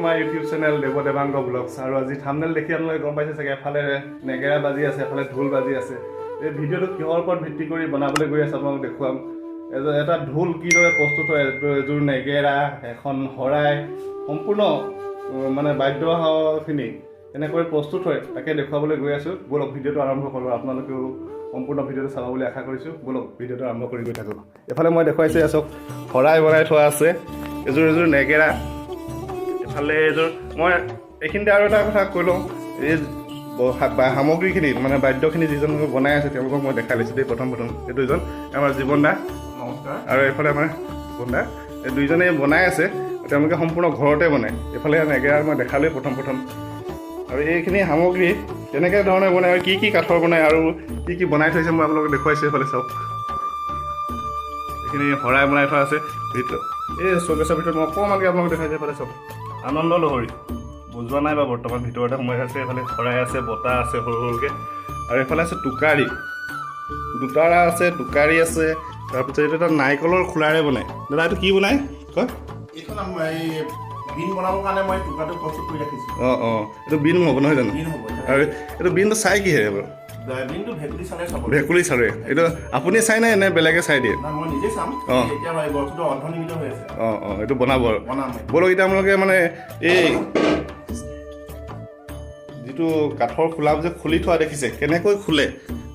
My YouTube channel Dev Devang blogs আৰু আজি thumbnail দেখি আপোনালোকে গম পাইছে চাগে এফালে নেগেৰা বাজি আছে এফালে ঢোল বাজি আছে এই ভিডিঅ'টো কিহৰ ওপৰত ভিত্তি কৰি বনাবলৈ গৈ আছে আপোনালোকক দেখুৱাম এটা ঢোল কিদৰে প্ৰস্তুত হয় এযোৰ নেগেৰা এখন শৰাই সম্পূৰ্ণ মানে বাদ্যখিনি এনেকৈ প্ৰস্তুত হয় তাকে দেখুৱাবলৈ গৈ আছোঁ বলক ভিডিঅ'টো আৰম্ভ কৰোঁ আপোনালোকেও সম্পূৰ্ণ ভিডিঅ'টো চাব বুলি আশা কৰিছোঁ বলক ভিডিঅ'টো আৰম্ভ কৰি গৈ থাকোঁ এফালে মই দেখুৱাইছোঁ আছক শৰাই বনাই থোৱা আছে এযোৰ নেগেৰা এফালে এযোৰ মই এইখিনিতে আৰু এটা কথা কৈ লওঁ এই সামগ্ৰীখিনি মানে বাদ্যখিনি যিজন বনাই আছে তেওঁলোকক মই দেখাই লৈছোঁ দেই প্ৰথম এই দুইজন আমাৰ জীৱন দা নমস্কাৰ আৰু এইফালে আমাৰ জীৱন দা এই দুইজনে বনাই আছে তেওঁলোকে সম্পূৰ্ণ ঘৰতে বনায় এইফালে নেগেৰা মই দেখালোৱে প্ৰথম আৰু এইখিনি সামগ্ৰী কেনেকৈ ধৰণে বনায় আৰু কি কাঠৰ বনায় আৰু কি বনাই থৈছে মই আপোনালোকক দেখুৱাইছোঁ এইফালে চাওক এইখিনি শৰাই বনাই থোৱা আছে ভিতৰত এই চৌকেছৰ ভিতৰত মই অকণমানকৈ আপোনালোকক দেখাইছোঁ এইফালে চাওক আনন্দ লহৰী বুজোৱা নাই বা বৰ্তমান ভিতৰতে সোমাই আছে এইফালে শৰাই আছে বটা আছে সৰু সৰুকৈ আৰু এইফালে আছে টোকাৰী দুটাৰা আছে টোকাৰী আছে তাৰপিছত এইটো এটা নাৰিকলৰ খোলাৰে বনায় দাদা এইটো কি বনায় কয় এইখন এই বিন বনাবৰ কাৰণে মই টুকাটো প্ৰস্তুত কৰি ৰাখিছোঁ এইটো বিন হ'ব নহয় জানো বিন হ'ব আৰু এইটো বিনটো চাই কিহে বাৰু বিনটো ভেকুলী চালে চাব ভেকুলী চালে এইটো আপুনি চাই নাই নে বেলেগে চাই দিয়ে মই নিজে চাম এতিয়া বস্তুটো অৰ্ধনিৰ্মিত হৈ আছে এইটো বনাব আৰু বনাম বলক এতিয়া আপোনালোকে মানে এই যিটো কাঠৰ খোলা যে খুলি থোৱা দেখিছে কেনেকৈ খোলে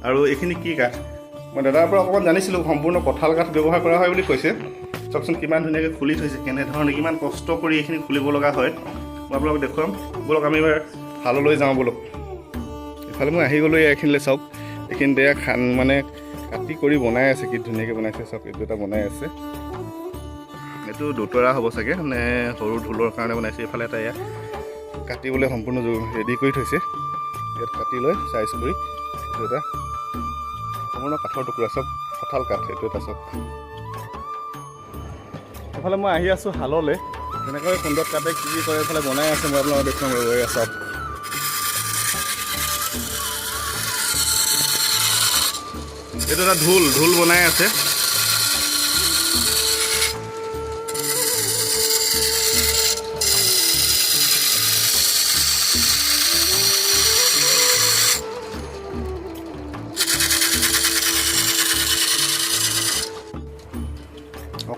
আৰু এইখিনি কি কাঠ মই দাদাৰ পৰা অকণমান জানিছিলোঁ সম্পূৰ্ণ কঁঠাল কাঠ ব্যৱহাৰ কৰা হয় বুলি কৈছে চাওকচোন কিমান ধুনীয়াকৈ খুলি থৈছে কেনেধৰণে কিমান কষ্ট কৰি এইখিনি খুলিব লগা হয় মই আপোনালোকক দেখুৱাম বলক আমি এবাৰ শাললৈ যাওঁ বলক এইফালে মই আহি গ'লোঁ এইখিনিলৈ চাওক এইখিনিতে মানে কাটি কৰি বনাই আছে কি ধুনীয়াকৈ বনাইছে চাওক এইটো এটা বনাই আছে এইটো দুটৰা হ'ব চাগে মানে সৰু ঢোলৰ কাৰণে বনাইছে এইফালে এটা ইয়াত কাটিবলৈ সম্পূৰ্ণ ৰেডি কৰি থৈছে ইয়াত কাটি লৈ চাইজ কৰি এইটো এটা সম্পূৰ্ণ কাঠৰ টুকুৰা চব কঁঠাল কাঠ এইটো এটা চব এইফালে মই আহি আছোঁ শাললৈ তেনেকৈ সুন্দৰ কাঠে কি কৰে এইফালে বনাই আছে মই আপোনালোকক দেখুৱাম ৰৈ চব এইটো এটা ঢোল বনাই আছে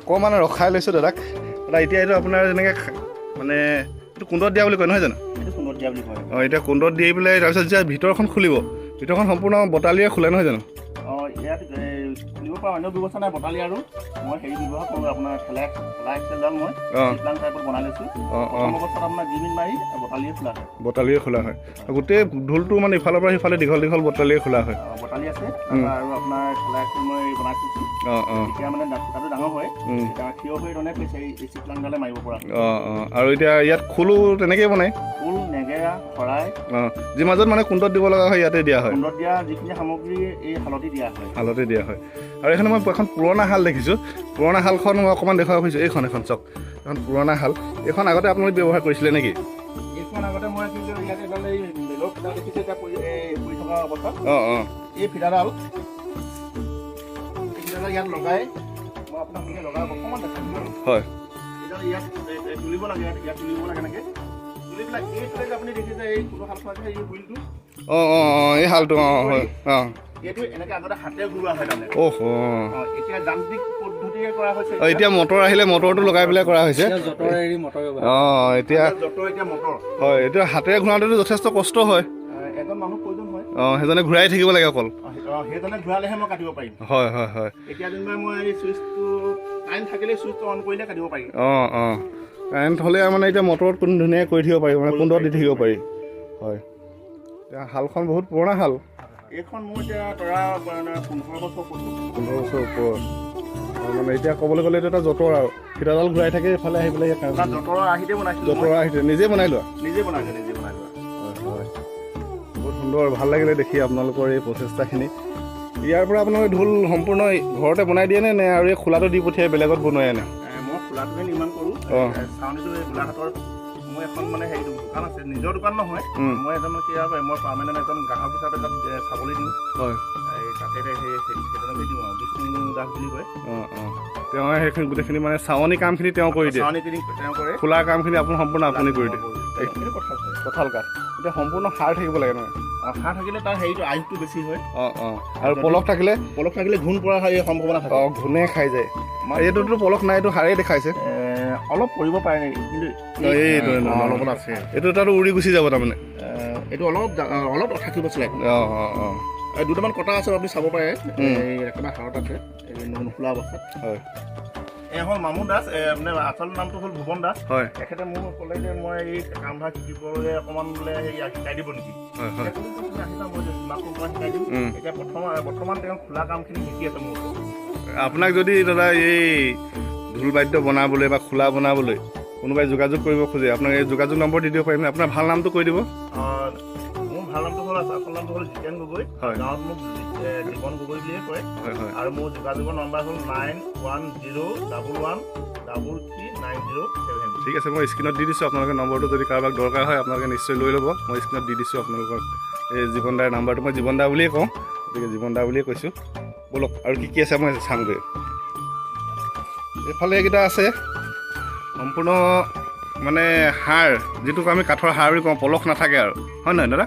অকণমান ৰখাই লৈছোঁ দাদাক দাদা এতিয়া এইটো আপোনাৰ যেনেকৈ মানে এইটো কুণ্ডত দিয়া বুলি কয় নহয় জানো কুণ্ডত দিয়া বুলি কয় এতিয়া কুণ্ডত দি পেলাই তাৰপিছত যেতিয়া ভিতৰখন খুলিব ভিতৰখন সম্পূৰ্ণ বটালিয়ে খোলে নহয় জানো ইয়াত খুলিব পৰা অন্য ব্যৱস্থা নাই বটালি আৰু মই হেৰি ব্যৱহাৰ কৰোঁ আপোনাৰ ঠেলা এক্সেলডাল মই প্লাং টাইপত বনাই লৈছোঁ অৱস্থাত আপোনাৰ জিমিন মাৰি বটালিয়ে খোলা হয় গোটেই ঢোলটো মানে ইফালৰ পৰা সিফালে দীঘল বটালিয়ে খোলা হয় বটালি আছে আৰু আপোনাৰ ঠেলা এক্সেল মই বনাই থৈছোঁ এতিয়া মানে ফুটাটো ডাঙৰ হয় থিয় হৈ ধৰণে এচি প্লাংডালে মাৰিব পৰা আৰু এতিয়া ইয়াত খোলো তেনেকেই বনায় খোল নেগেৰা শৰাই যি মাজত মানে কুণ্ডত দিব লগা হয় ইয়াতে দিয়া হয় কুণ্ডত দিয়া যিখিনি সামগ্ৰী এই শালতে দিয়া হয় আৰু এইখন মই এখন পুৰণা শাল দেখিছোঁ পুৰণা শালখন মই অকণমান দেখুৱাব খুজিছোঁ এখন চাওক এখন পুৰণা শাল এইখন আগতে আপোনালোকে ব্যৱহাৰ কৰিছিলে নেকি এইখন আগতে মই ইয়াতে দেখিছোঁ এতিয়া পৰি থকা অৱস্থাত এই ফিটাডাল ইয়াত লগাই মই আপোনাক লগাই অকণমান দেখাইছোঁ হয় ইয়াত তুলিব লাগে এনেকৈ তুলি পেলাই এইটো আপুনি দেখিছে এই শাল খোৱা এই হুইলটো এই শালটো হয় এইটো এনেকৈ আগতে হাতেৰে ঘূৰোৱা হয় তাৰমানে এতিয়া যান্ত্ৰিক পদ্ধতিৰে কৰা হৈছে এতিয়া মটৰ আহিলে মটৰটো লগাই পেলাই কৰা হৈছে এতিয়া মটৰ হয় এতিয়া হাতেৰে ঘূৰাওঁতেতো যথেষ্ট কষ্ট হয় এজন মানুহ প্ৰয়োজন হয় সেইজনে ঘূৰাই থাকিব লাগে অকল সেইজনে ঘূৰালেহে মই কাটিব পাৰিম হয় এতিয়া যেনিবা মই এই চুইচটো কাৰেণ্ট থাকিলে চুইচটো অন কৰিলে কাটিব পাৰিম কাৰেণ্ট হ'লে মানে এতিয়া মটৰত কোনো ধুনীয়াকৈ কৰি থাকিব পাৰি মানে কুণ্ডত দি থাকিব পাৰি হয় এতিয়া শালখন বহুত পুৰণা শাল এইখন মোৰ এতিয়া তৰা 15 বছৰ ওপৰত মানে এতিয়া ক'বলৈ গ'লে এইটো এটা যঁতৰ আৰু ফিটাডাল ঘূৰাই থাকে এইফালে আহি পেলাই যঁতৰ আহিতে নিজে বনাই লোৱা হয় বহুত সুন্দৰ ভাল লাগিলে দেখি আপোনালোকৰ এই প্ৰচেষ্টাখিনি ইয়াৰ পৰা আপোনালোকে ঢোল সম্পূৰ্ণ ঘৰতে বনাই দিয়ে নে আৰু এই খোলাটো দি পঠিয়াই বেলেগত বনোৱাই আনে মই খোলাটোহে নিৰ্মাণ কৰোঁ চাউনীটো এই গোলাঘাটৰ মই মোৰ এখন মানে হেৰি দোকান আছে, নিজৰ দোকান নহয়, মই এজন কি মই পাৰ্মানেণ্ট এজন গ্ৰাহক হিচাপে তাত চাবলৈ দিওঁ। হয়, তাতে সেইজনকে দিওঁ আৰু বিষ্ণু দাস বুলি কয়। তেওঁ সেইখিনি গোটেইখিনি মানে চাৱনি কামখিনি তেওঁ কৰি দিয়ে, চাৱনি তেওঁ কৰে, খোলা কামখিনি আপুনি সম্পূৰ্ণ আপুনি কৰি দিয়ে। এইখিনি কঁঠাল কাঠ এতিয়া সম্পূৰ্ণ সাৰ থাকিব লাগে নহয়? সাৰ থাকিলে তাৰ হেৰিটো আয়ুসটো বেছি হয়। আৰু পলস থাকিলে ঘূণ পৰা সম্ভাৱনা থাকে। ঘূণে খাই যায়। এইটোতো পলস নাই, এইটো সাৰেই দেখাইছে। অলপ পৰিব পাৰে কিন্তু এইটো অলপত আছে, এইটো তাতো উৰি গুচি যাব তাৰমানে। এইটো অলপ থাকিব চিলাই। দুটামান কটা আছে, আপুনি চাব পাৰে, একেবাৰে হাৰত আছে, নোখোলা অৱস্থাত। হয়, এই হ'ল মামু দাস, মানে আচল নামটো হ'ল ভুৱন দাস। হয়, তেখেতে মোক ক'লে যে মই এই কামভাগ শিকিবলৈ অকণমান বোলে শিকাই দিব নেকি? আহিবা, মই শিকাই দিম। এতিয়া বৰ্তমান তেওঁ খোলা কামখিনি শিকি আছে মোৰ ওচৰত। আপোনাক যদি দাদা এই ঢোল বাদ্য বনাবলৈ বা খোলা বনাবলৈ কোনোবাই যোগাযোগ কৰিব খোজে, আপোনাক এই যোগাযোগ নম্বৰ দি দিব পাৰিম। আপোনাৰ ভাল নামটো কৈ দিব। মোৰ ভাল নামটো হ'ল, আচল নামটো হ'ল জিতেন গগৈ। গাঁৱত মোক জীৱন গগৈ বুলিয়ে কয়। আৰু মোৰ যোগাযোগৰ নম্বৰ হ'ল 9111113907। ঠিক আছে, মই স্ক্ৰীণত দি দিছোঁ আপোনালোকৰ নম্বৰটো। যদি কাৰোবাক দৰকাৰ হয় আপোনালোকে নিশ্চয় লৈ ল'ব। মই স্ক্ৰীণত দি দিছোঁ আপোনালোকৰ এই জীৱন দাৰ নাম্বাৰটো। মই জীৱন দা বুলিয়ে কওঁ, গতিকে জীৱন দা বুলিয়ে কৈছোঁ। ব'লক আৰু কি আছে মই চামগৈ। এইফালে এইকেইটা আছে সম্পূৰ্ণ মানে সাৰ, যিটোক আমি কাঠৰ সাৰ বুলি কওঁ, পলস নাথাকে আৰু, হয় নহয় দাদা?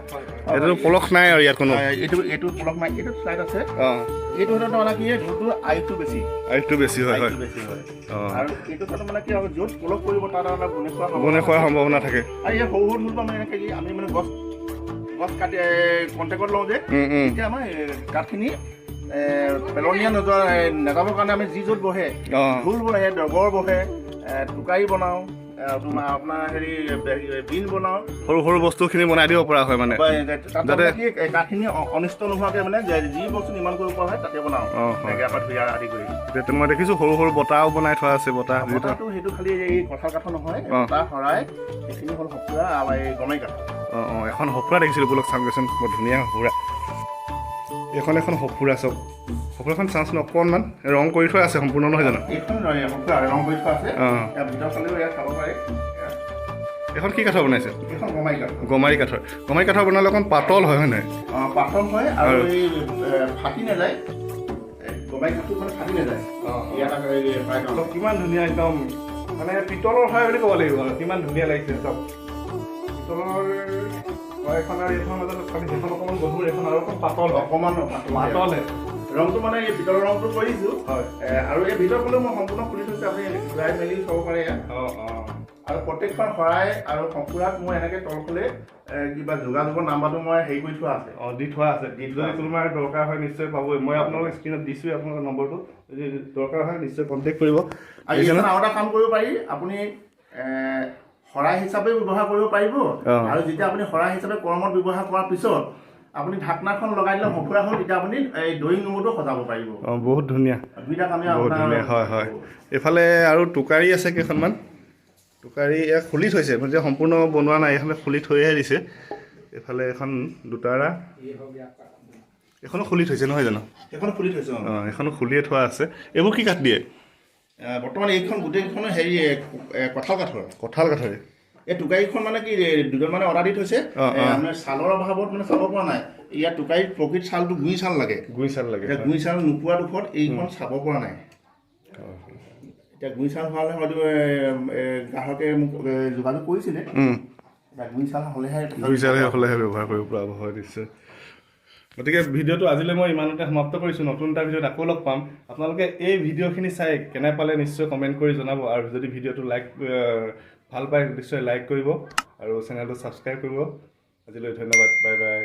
এইটো পলস নাই আৰু ইয়াত কোনো। এইটো পলস নাই, এইটো শ্লাইড আছে। এইটো মানে কি, ঢোলটোৰ আয়ুসটো বেছি হয়। আৰু এইটো মানে কি হয়, য'ত পলস কৰিব তাত বনে খোৱাৰ সম্ভাৱনা থাকে। আৰু এই সৰু ঢোল মানে এনেকৈ আমি মানে গছ কাটি কণ্টেক্টত লওঁ যে, এতিয়া আমাৰ কাঠখিনি পেলনীয়া নাযাবৰ কাৰণে আমি যি য'ত বহে, ঢোল বহে, ডগৰ বহে, টোকাৰি বনাওঁ, আপোনাৰ বিন বনাওঁ, সৰু সৰু বস্তুখিনি বনাই দিব পৰা হয় মানে, যাতে কাঠখিনি অনিষ্ট নোহোৱাকৈ মানে যি বস্তু নিৰ্মাণ কৰিব পৰা হয় তাতে বনাওঁ। আদি কৰি মই দেখিছোঁ সৰু সৰু বতাহও বনাই থোৱা আছে। বতাহটো সেইটো খালি এই কঁঠাল কাঠৰ নহয়, বতাহ শৰাই সেইখিনি হ'ল সঁফুৰা আৰু এই গমাৰি কাঠ। এখন সঁফুৰা দেখিছিলোঁ, বোলক চাওঁগৈচোন, বৰ ধুনীয়া সঁফুৰা। এখন সঁফুৰা, চব সঁফুৰাখন চাওঁচোন অকণমান ৰং কৰি থোৱা আছে সম্পূৰ্ণ, নহয় জানো? এইখন ৰং কৰি থোৱা আছে, ভিতৰ ফালেও ইয়াত চাব পাৰে। এখন কি কাঠৰ বনাইছে? এইখন গমাৰি কাঠ। গমাৰি কাঠৰ বনালে অকণ পাতল হয়, হয় নহয়? পাতল হয় আৰু এই ফাটি নাযায়, গমাৰি কাঠটো মানে ফাটি নাযায়। কিমান ধুনীয়া, একদম মানে পিতলৰ হয় বুলি ক'ব লাগিব আৰু কিমান ধুনীয়া লাগিছে চব। পিতলৰ এখন আৰু এইখন মাজত খালি সেইখন অকণমান গধুৰ, এইখন আৰু অকণ পাতল, অকণমান পাতল। ৰংটো মানে এই ভিতৰৰ ৰংটো কৰিছোঁ। হয়, আৰু এই ভিতৰ ফালেও মই সম্পূৰ্ণ খুলি থৈছোঁ, আপুনি ঘূৰাই মেলি চাব পাৰে ইয়াত। আৰু প্ৰত্যেকখন শৰাই আৰু সঁফুৰাত মই এনেকৈ তলফালে কিবা যোগাযোগৰ নাম্বাৰটো মই হেৰি কৰি থোৱা আছে। দি থোৱা আছে। যদি কোনোবাই দৰকাৰ হয় নিশ্চয় পাবই। মই আপোনালোকৰ স্ক্ৰীণত দিছোঁৱেই আপোনালোকৰ নম্বৰটো, যদি দৰকাৰ হয় নিশ্চয় কণ্টেক্ট কৰিব। আৰু এইখন আৰু এটা কাম কৰিব পাৰি, আপুনি শৰাই হিচাপে ব্যৱহাৰ কৰিব পাৰিব। আৰু যেতিয়া আপুনি শৰাই হিচাপে কৰ্মত ব্যৱহাৰ কৰাৰ পিছত আপুনি ঢাকনাখন লগাই দিলে সঁফুৰা হ'ল, তেতিয়া আপুনি এই ড্ৰয়িং ৰুমতো সজাব পাৰিব। বহুত ধুনীয়া, দুইটা কামেই বহুত ধুনীয়া। হয়, এইফালে আৰু টোকাৰি আছে কেইখনমান। টোকাৰি ইয়াক খুলি থৈছে, মানে সম্পূৰ্ণ বনোৱা নাই, এইখনে খুলি থৈহে দিছে। এইফালে এখন দুটাৰা, এইখনো খুলি থৈছে, নহয় জানো? এইখনো খুলি থৈছে। এইখনো খুলিয়ে থোৱা আছে। এইবোৰ কি কাঠ দিয়ে? বৰ্তমান এইখন গোটেইকেইখন হেৰি কঁঠাল কাঠৰে। এই টোকাৰিখন মানে কি, দুজন মানে অৰ্ডাৰ দি থৈছে, মানে ছালৰ অভাৱত মানে চাব পৰা নাই। ইয়াত টোকাৰিত প্ৰকৃত ছালটো গুৰি ছাল লাগে, গুৰি ছাল নোপোৱা দুখত এইখন চাব পৰা নাই। এতিয়া গুৰি ছাল হোৱালে হয়তো গ্ৰাহকে মোক যোগাযোগ কৰিছিলে, গুৰি ছাল হ'লেহে ব্যৱহাৰ কৰিব পৰা হয় নিশ্চয়। গতিকে ভিডিঅ'টো আজিলৈ মই ইমানতে সমাপ্ত কৰিছোঁ। নতুন এটা ভিডিঅ'ত আকৌ লগ পাম। আপোনালোকে এই ভিডিঅ'খিনি চাই কেনে পালে নিশ্চয় কমেণ্ট কৰি জনাব। আৰু যদি ভিডিঅ'টো ভাল পায় নিশ্চয় লাইক কৰিব আৰু চেনেলটো ছাবস্ক্ৰাইব কৰিব। আজিলৈ ধন্যবাদ, বাই বাই।